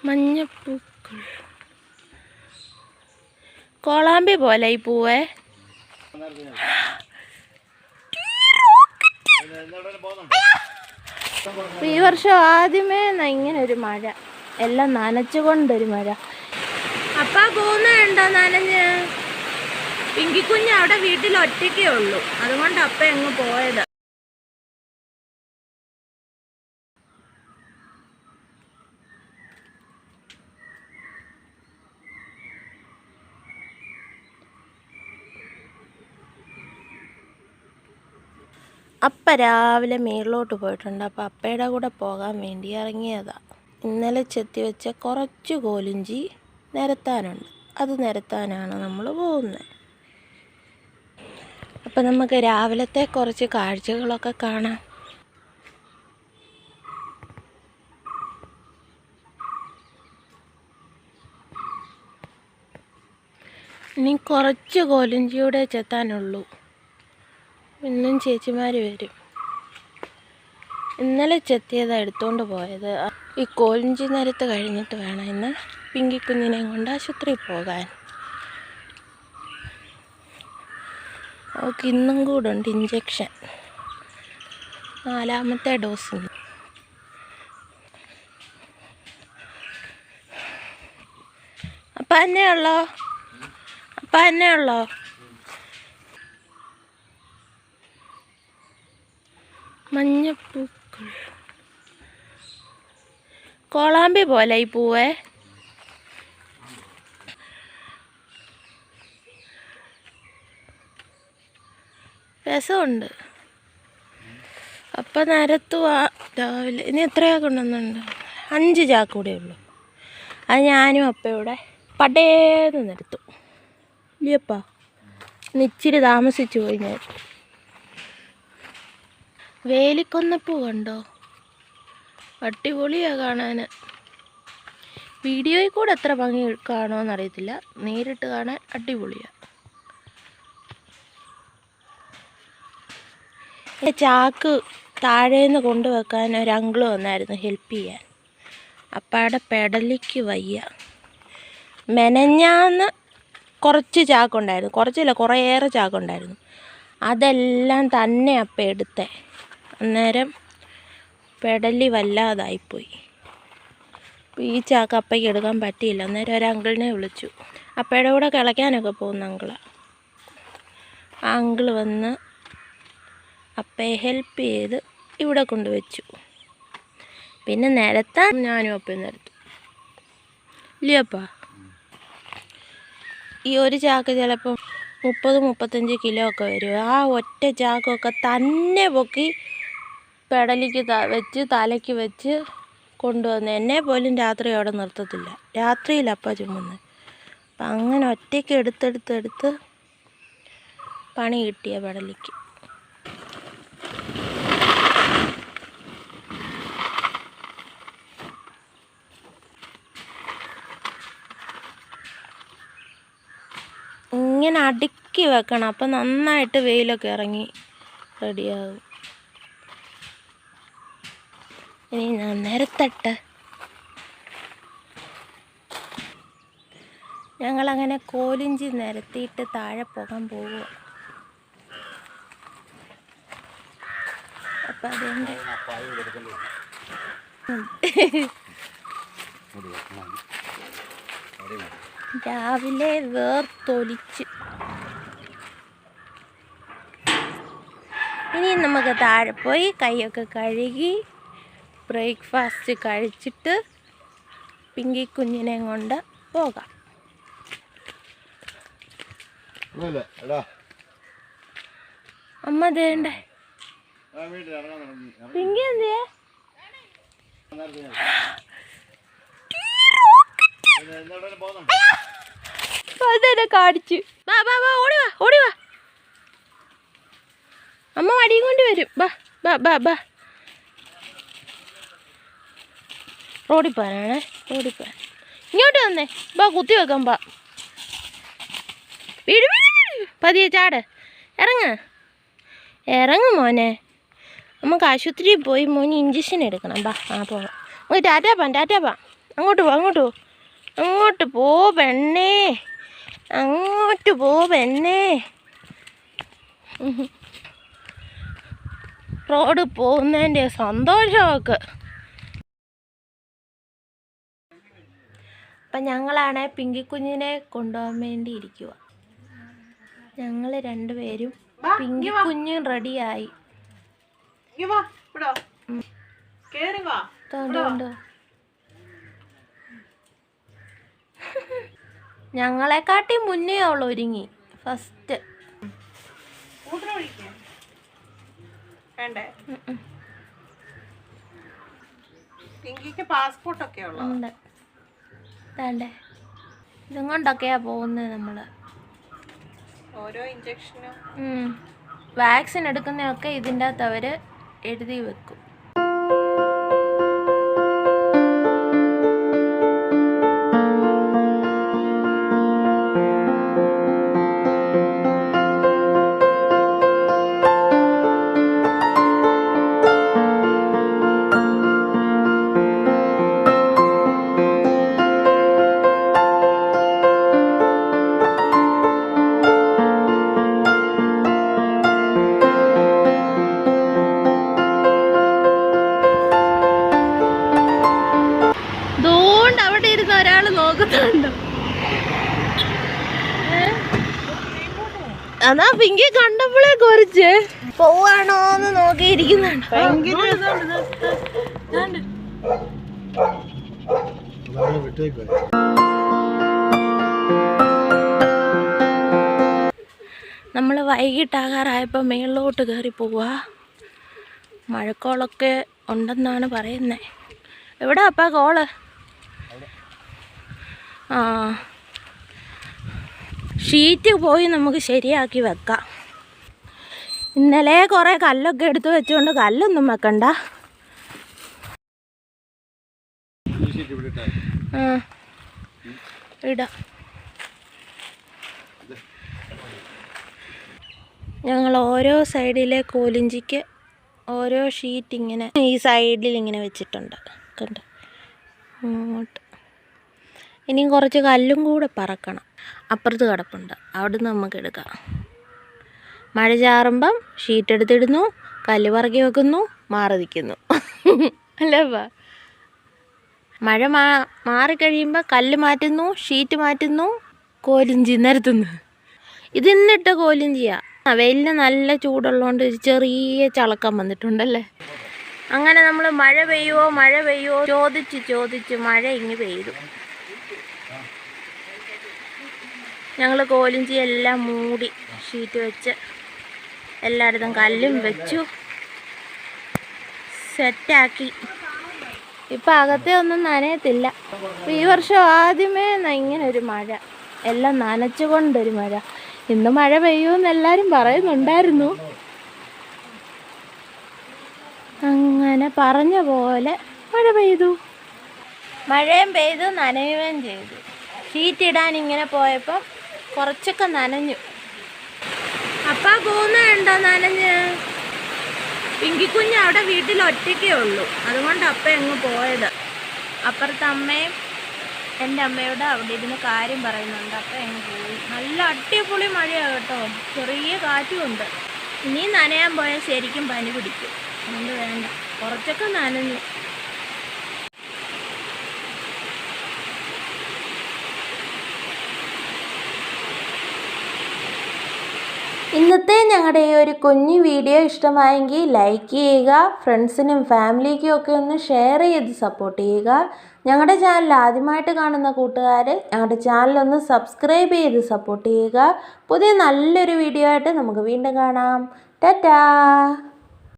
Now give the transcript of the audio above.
മഞ്ഞപ്പൂക്കൾ കോളാമ്പി പോലെ ഈ പൂവേ. ഈ വർഷം ആദ്യമേ ഇങ്ങനെ ഒരു മഴ, എല്ലാം നനച്ചുകൊണ്ടൊരു മഴ. അപ്പാ പോകുന്നുണ്ടോ നനഞ്ഞ്? പിങ്കിക്കുഞ്ഞ് അവിടെ വീട്ടിൽ ഒറ്റയ്ക്കേ ഉള്ളൂ, അതുകൊണ്ട് അപ്പ അങ്ങ് പോയത്. അപ്പ രാവിലെ മേളിലോട്ട് പോയിട്ടുണ്ട്. അപ്പം അപ്പയുടെ കൂടെ പോകാൻ വേണ്ടി ഇറങ്ങിയതാണ്. ഇന്നലെ ചെത്തി വെച്ച കുറച്ച് കോലിഞ്ചി നിരത്താനുണ്ട്, അത് നിരത്താനാണ് നമ്മൾ പോകുന്നത്. അപ്പം നമുക്ക് രാവിലത്തെ കുറച്ച് കാഴ്ചകളൊക്കെ കാണാം. ഇനി കുറച്ച് കോലിഞ്ചിയൂടെ ചെത്താനുള്ളൂ, ഇന്നും ചേച്ചിമാർ വരും. ഇന്നലെ ചെത്തിയതാണ് എടുത്തുകൊണ്ട് പോയത്. ഈ കോലിഞ്ചി നിരത്ത് കഴിഞ്ഞിട്ട് വേണം ഇന്ന് പിങ്കിക്കുഞ്ഞിനെയും കൊണ്ട് ആശുപത്രിയിൽ പോകാൻ. അവൾക്ക് ഇന്നും കൂടെ ഉണ്ട് ഇഞ്ചക്ഷൻ, 4ാമത്തെ ഡോസ്. അപ്പം എന്നെ ഉള്ളോ മഞ്ഞപ്പൂക്കൾ കോളാമ്പി പോലെ ഈ പൂവേ. രസമുണ്ട്. അപ്പം നിരത്തുവാ രാവിലെ. ഇനി എത്രയാ കൊണ്ടുവന്നുണ്ട്? 5 ചാക്ക് കൂടെ ഉള്ളൂ. അത് ഞാനും അപ്പയൂടെ പടേന്ന് നിരത്തും. ഇല്ലപ്പാ, ഇച്ചിരി താമസിച്ചു പോയി ഞാൻ. വേലിക്കൊന്നപ്പൂ കണ്ടോ? അടിപൊളിയാണ് കാണാൻ. വീഡിയോയിൽ കൂടെ എത്ര ഭംഗി കാണുമെന്നറിയത്തില്ല, നേരിട്ട് കാണാൻ അടിപൊളിയാണ്. ചാക്ക് താഴേന്ന് കൊണ്ടുവെക്കാൻ ഒരു അങ്കിള് വന്നായിരുന്നു ഹെൽപ്പ് ചെയ്യാൻ. അപ്പാടെ പെടലിക്ക് വയ്യ. മെനഞ്ഞാന്ന് കുറച്ച് ചാക്കുണ്ടായിരുന്നു, കുറച്ചില്ല കുറേയേറെ ചാക്കുണ്ടായിരുന്നു. അതെല്ലാം തന്നെ അപ്പ എടുത്തേ. അന്നേരം പെടലി വല്ലാതായിപ്പോയി. ഈ ചാക്ക് അപ്പയ്ക്ക് എടുക്കാൻ പറ്റിയില്ല. അന്നേരം ഒരു അങ്കിളിനെ വിളിച്ചു. അപ്പയുടെ കൂടെ കിളയ്ക്കാനൊക്കെ പോകുന്ന അങ്കിളാണ്. ആ അങ്കിള് വന്ന് അപ്പയെ ഹെൽപ്പ് ചെയ്ത് ഇവിടെ കൊണ്ടുവച്ചു. പിന്നെ നിരത്താൻ ഞാനും അപ്പയും നിരത്തും. ഇല്ലപ്പാ, ഈ ഒരു ചാക്ക് ചിലപ്പം 30-35 കിലോ ഒക്കെ വരും. ആ ഒറ്റ ചാക്കൊക്കെ തന്നെ പൊക്കി പെടലിക്ക് വെച്ച് തലയ്ക്ക് വെച്ച് കൊണ്ടുവന്ന്. എന്നെ പോലും രാത്രി അവിടെ നിർത്തത്തില്ല, രാത്രിയിലപ്പ ചുമന്ന്. അപ്പം അങ്ങനെ ഒറ്റയ്ക്ക് എടുത്തെടുത്ത് പണി കിട്ടിയ പെടലിക്ക്. ഇങ്ങനെ അടുക്കി വെക്കണം, അപ്പം നന്നായിട്ട് വെയിലൊക്കെ ഇറങ്ങി റെഡിയാകും. ഇനി ഞാൻ നിരത്തട്ടെ. ഞങ്ങളങ്ങനെ കോലിഞ്ചി നിരത്തിയിട്ട് താഴെ പോകാൻ പോവുക. അപ്പം അതുകൊണ്ട് രാവിലെ വേർത്തൊലിച്ച് ഇനി നമുക്ക് താഴെ പോയി കൈയൊക്കെ കഴുകി ബ്രേക്ക്ഫാസ്റ്റ് കഴിച്ചിട്ട് പിങ്കിക്കുഞ്ഞിനെ കൊണ്ട് പോകാം. അമ്മ ദേണ്ടേ പിങ്കി എന്തിയെ? അതെന്നെ കാണിച്ചു. വാ വാ വാ, ഓടിവാ ഓടിവാ. അമ്മ വടിയും കൊണ്ട് വരും. ബാ ബാ ബാ ബാ. റോഡിപ്പോനാണേ, റോഡിപ്പോൻ. ഇങ്ങോട്ട് വന്നേ, ബാ കുത്തി വെക്കാം. ബാ വീട് പതിയെ ചാട്. ഇറങ്ങ് മോനെ. നമുക്ക് ആശുപത്രിയിൽ പോയി മോന് ഇഞ്ചക്ഷൻ എടുക്കണം. ബാ, ആ പോകാം. നമുക്ക് ടാറ്റാ പാൻ. അങ്ങോട്ട് പോ അങ്ങോട്ട് പോ പെണ്ണേ, അങ്ങോട്ട് പോ പെണ്ണേ. റോഡ് പോകുന്നതിൻ്റെ സന്തോഷമൊക്കെ. അപ്പം ഞങ്ങളാണ് പിങ്കിക്കുഞ്ഞിനെ കൊണ്ടുപോകാൻ വേണ്ടി ഇരിക്കുക. ഞങ്ങൾ രണ്ടുപേരും പിങ്കിക്കുഞ്ഞും റെഡിയായി. ഞങ്ങളെക്കാട്ടി മുന്നേ അവൾ ഒരുങ്ങി ഫസ്റ്റ്. പാസ്പോർട്ടൊക്കെ ഉണ്ട്. ഇതും കൊണ്ടൊക്കെയാ പോകുന്നത് നമ്മള്. ഓരോ ഇഞ്ചക്ഷനും വാക്സിൻ എടുക്കുന്നതൊക്കെ ഇതിൻ്റെ അകത്ത് അവര് എഴുതി വെക്കും. ഒരാൾ നോക്കുന്നുണ്ടോ? അതാ പിങ്കി കണ്ടപ്പോഴേ കുറച്ച് പോവാണോന്ന് നോക്കിയിരിക്കുന്നുണ്ട്. നമ്മൾ വൈകിട്ടാകാറായപ്പോൾ മേളിലോട്ട് കയറി പോവാ. മഴക്കോളൊക്കെ ഉണ്ടെന്നാണ് പറയുന്നത്. എവിടാ അപ്പാ കോള്? ആ, ഷീറ്റ് പോയി നമുക്ക് ശരിയാക്കി വെക്കാം. ഇന്നലെ കുറേ കല്ലൊക്കെ എടുത്ത് വെച്ചുകൊണ്ട് കല്ലൊന്നും വെക്കണ്ട. ഇടാം. ഞങ്ങൾ ഓരോ സൈഡിലെ കോലിഞ്ചിക്ക് ഓരോ ഷീറ്റ് ഇങ്ങനെ ഈ സൈഡിൽ ഇങ്ങനെ വെച്ചിട്ടുണ്ട്. കണ്ടോ? അങ്ങോട്ട് ഇനിയും കുറച്ച് കല്ലും കൂടെ പറക്കണം. അപ്പുറത്ത് കിടപ്പുണ്ട്, അവിടുന്ന് നമുക്ക് എടുക്കാം. മഴ ചാറുമ്പം ഷീറ്റ് എടുത്തിടുന്നു, കല്ല് പറക്കി വെക്കുന്നു, മാറി നിൽക്കുന്നു. അല്ലേപ്പാ? മഴ മാറിക്കഴിയുമ്പോൾ കല്ല് മാറ്റുന്നു, ഷീറ്റ് മാറ്റുന്നു, കോലിഞ്ചി നിരത്തുന്നു. ഇതിന്നിട്ട കോലിഞ്ചിയാ. വെയിലിന് നല്ല ചൂടുള്ളതുകൊണ്ട് ചെറിയ ചളക്കം വന്നിട്ടുണ്ടല്ലേ. അങ്ങനെ നമ്മൾ മഴ പെയ്യുമോ ചോദിച്ച് മഴ ഇങ്ങ് പെയ്തു. ഞങ്ങൾ കോലിഞ്ചി എല്ലാം മൂടി ഷീറ്റ് വെച്ച് എല്ലായിടത്തും കല്ലും വെച്ചു സെറ്റാക്കി. ഇപ്പം അകത്തെ ഒന്നും നനയത്തില്ല. ഈ വർഷം ആദ്യമേ ഇങ്ങനൊരു മഴ, എല്ലാം നനച്ചുകൊണ്ടൊരു മഴ. ഇന്ന് മഴ പെയ്യുമെന്ന് എല്ലാവരും പറയുന്നുണ്ടായിരുന്നു. അങ്ങനെ പറഞ്ഞ പോലെ മഴ പെയ്തു. മഴയും പെയ്തു, നനയുകയും ചെയ്തു. ഷീറ്റ് ഇടാൻ ഇങ്ങനെ പോയപ്പം കുറച്ചൊക്കെ നനഞ്ഞു. അപ്പാ പോകുന്നുണ്ടോ നനഞ്ഞ്? പിങ്കിക്കുഞ്ഞ് അവിടെ വീട്ടിൽ ഒറ്റയ്ക്കേ ഉള്ളൂ, അതുകൊണ്ട് അപ്പ അങ്ങ് പോയത്. അപ്പുറത്തെ അമ്മയും എൻ്റെ അമ്മയോട് അവിടെ ഇരുന്ന് കാര്യം പറയുന്നുണ്ട്. അപ്പം അങ്ങ് പോയി. നല്ല അടിപൊളി മഴയാണ് കേട്ടോ, ചെറിയ കാറ്റുമുണ്ട്. ഇനി നനയാൻ പോയാൽ ശരിക്കും പനി പിടിക്കും, അതുകൊണ്ട് വേണ്ട. കുറച്ചൊക്കെ നനഞ്ഞു. ഇന്നത്തെ ഞങ്ങളുടെ ഈ ഒരു കുഞ്ഞു വീഡിയോ ഇഷ്ടമായെങ്കിൽ ലൈക്ക് ചെയ്യുക, ഫ്രണ്ട്സിനും ഫാമിലിക്കും ഒക്കെ ഒന്ന് ഷെയർ ചെയ്ത് സപ്പോർട്ട് ചെയ്യുക. ഞങ്ങളുടെ ചാനൽ ആദ്യമായിട്ട് കാണുന്ന കൂട്ടുകാർ ഞങ്ങളുടെ ചാനലൊന്ന് സബ്സ്ക്രൈബ് ചെയ്ത് സപ്പോർട്ട് ചെയ്യുക. പുതിയ നല്ലൊരു വീഡിയോ ആയിട്ട് നമുക്ക് വീണ്ടും കാണാം. ടാറ്റാ.